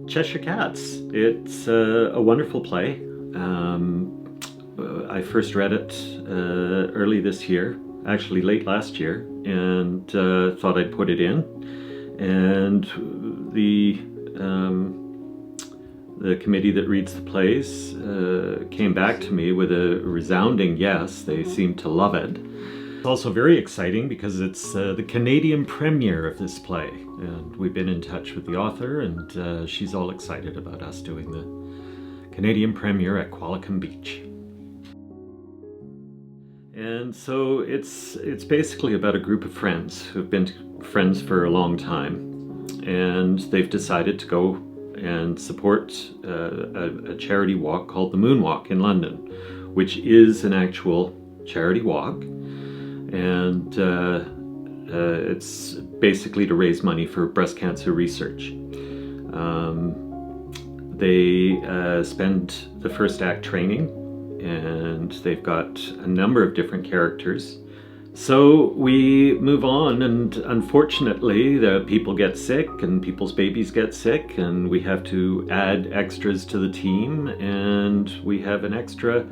Cheshire Cats. It's a wonderful play. I first read it early this year, actually late last year, and thought I'd put it in. And the committee that reads the plays came back to me with a resounding yes. They seemed to love it. It's also very exciting because it's the Canadian premiere of this play, and we've been in touch with the author, and she's all excited about us doing the Canadian premiere at Qualicum Beach. And so it's basically about a group of friends who've been friends for a long time, and they've decided to go and support a charity walk called the Moonwalk in London, which is an actual charity walk. And it's basically to raise money for breast cancer research. They spend the first act training, and they've got a number of different characters. So we move on, and unfortunately the people get sick and people's babies get sick, and we have to add extras to the team, and we have an extra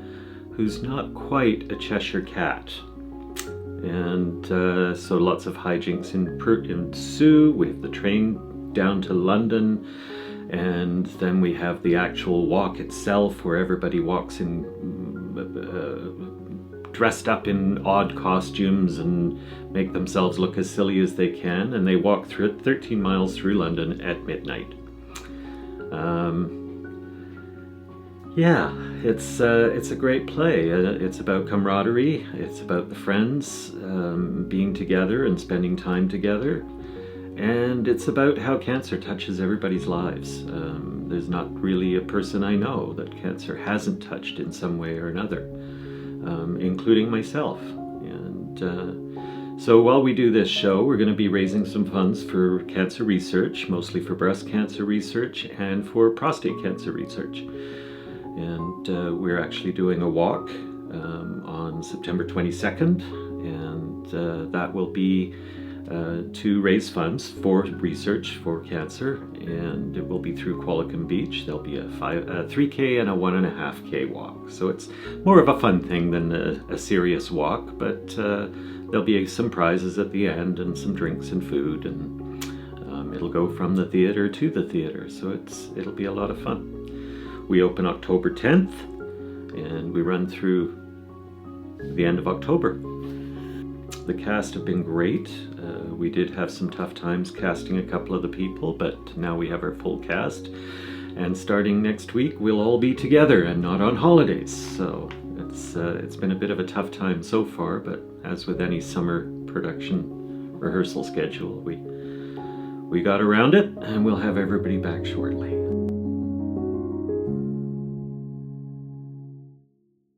who's not quite a Cheshire cat. And so lots of hijinks ensue. We have the train down to London, and then we have the actual walk itself where everybody walks in dressed up in odd costumes and make themselves look as silly as they can, and they walk through it 13 miles through London at midnight. Yeah, it's a great play. It's about camaraderie. It's about the friends being together and spending time together. And it's about how cancer touches everybody's lives. There's not really a person I know that cancer hasn't touched in some way or another, including myself. And so while we do this show, we're going to be raising some funds for cancer research, mostly for breast cancer research and for prostate cancer research. And we're actually doing a walk on September 22nd, and that will be to raise funds for research for cancer, and it will be through Qualicum Beach. There'll be a 3K and a 1.5K walk, so it's more of a fun thing than a serious walk, but there'll be some prizes at the end and some drinks and food, and it'll go from the theater to the theater, so it'll be a lot of fun. We open October 10th, and we run through the end of October. The cast have been great. We did have some tough times casting a couple of the people, but now we have our full cast. And starting next week, we'll all be together and not on holidays. So it's been a bit of a tough time so far, but as with any summer production rehearsal schedule, we got around it, and we'll have everybody back shortly.